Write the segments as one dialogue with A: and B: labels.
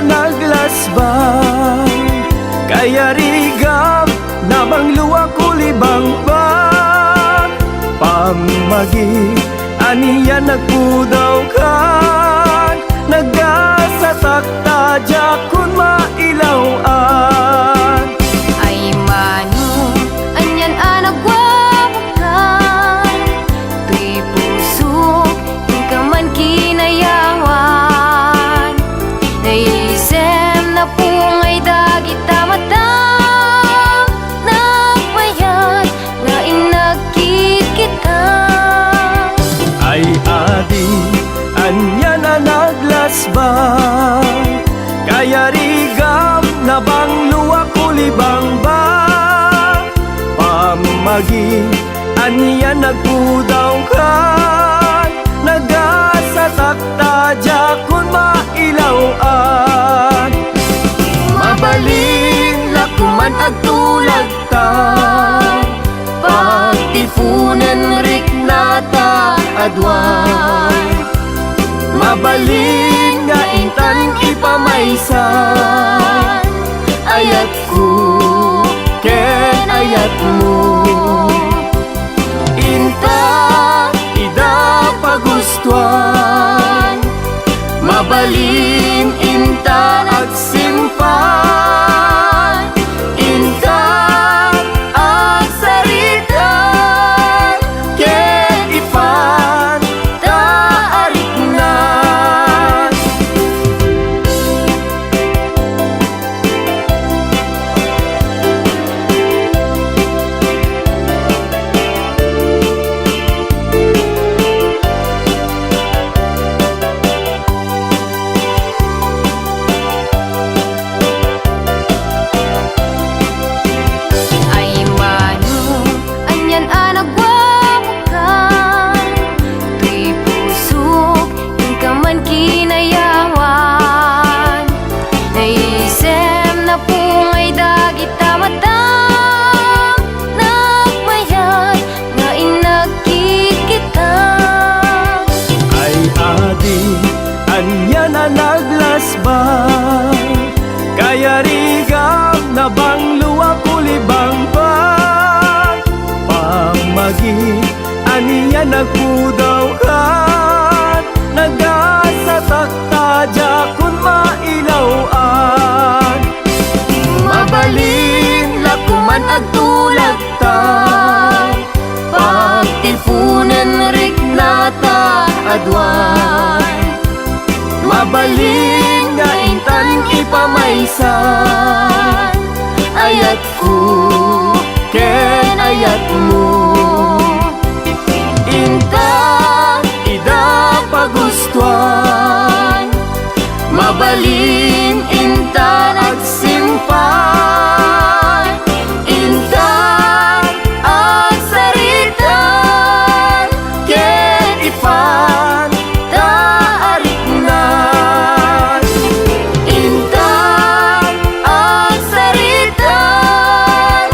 A: naglasbang, kaya rigam na bangluwa kulibang ba. Pamagi aniya nagpudaw kan, nagasatakta jakun mailawan.
B: Ay mano anyan anagwawakan, tuy puso ka man kinayawan. Naisem na pungay dagit tamatang, nagmayat nga inagkit kita.
A: Ay adi anya na naglasbang, kaya rigam na bangluwa kulibang ba. Pamagi anya nagpudaw kan, nagasatakta jakun mailawan. Mabalin lakuman agtulag ta, pagtifunan rik nata adwan. Mabalin nga intan ipamaysan, ayat ko ken ayat mo. Inta ida pagustuhan, mabalin inta agsimpan. Inta agsaritan, ken ifan taarik na.
B: Ay mano anyan anagwawakan, tuy puso ka man kinayawan. Naisem na pungay dagit tamatang, nagmayat nga inagkit kita.
A: Ay adi anya na naglasbang, kaya rigam na bangluwa kulibang ba. Pamagi aniya nagpudaw kan, nagasatakta jakun mailawan. Mabalin lakuman agtulag ta, pagtifunan rik nata adwan. Mabalin nga intan ipamaysan, ayat ko ken ayat mo. Inta ida pagustuhan, mabalin inta agsimpan. Inta agsaritan, ken ifan taarik na. Inta agsaritan,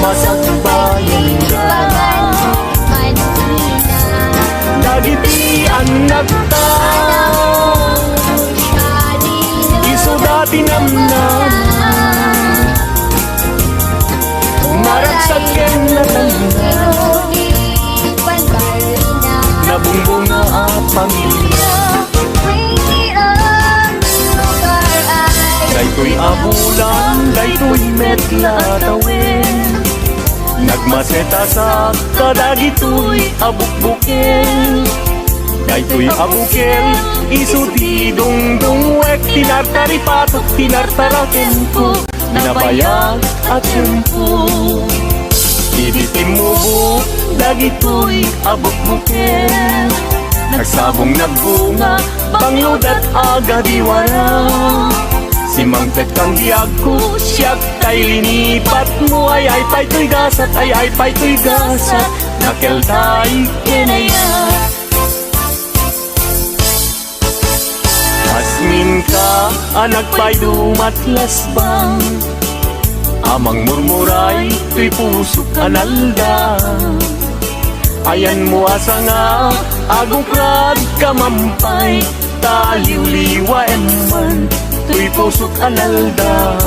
A: masakbayan ka. Dagiti anak ta, iso dati namnan, maragsak ken natangnan, nabumbong na pamilya. Daytoy abulan, daytoy metla tawin, nagmaseta sa kadagitoy abukbukel. Daytoy abukel, iso di dungdungwek, tinartari patok, tinartaraken ko, nabayag at tempo. Ibitim mo buk, dagitoy abukbukel, nagsabong nagbunga, pangludat aga diwara. Si Mangpet kang diag ko, siyak kay linipat mo, ay pa'y gasat, ay pa'y gasat, nakeltay kinayat. Asmin ka, anak pa'y dumatlas bang, amang murmuray, tuy pusok analda. Ayan mo asa nga, agong krad kamampay, taliw-liwa eman, tuy pusok analda.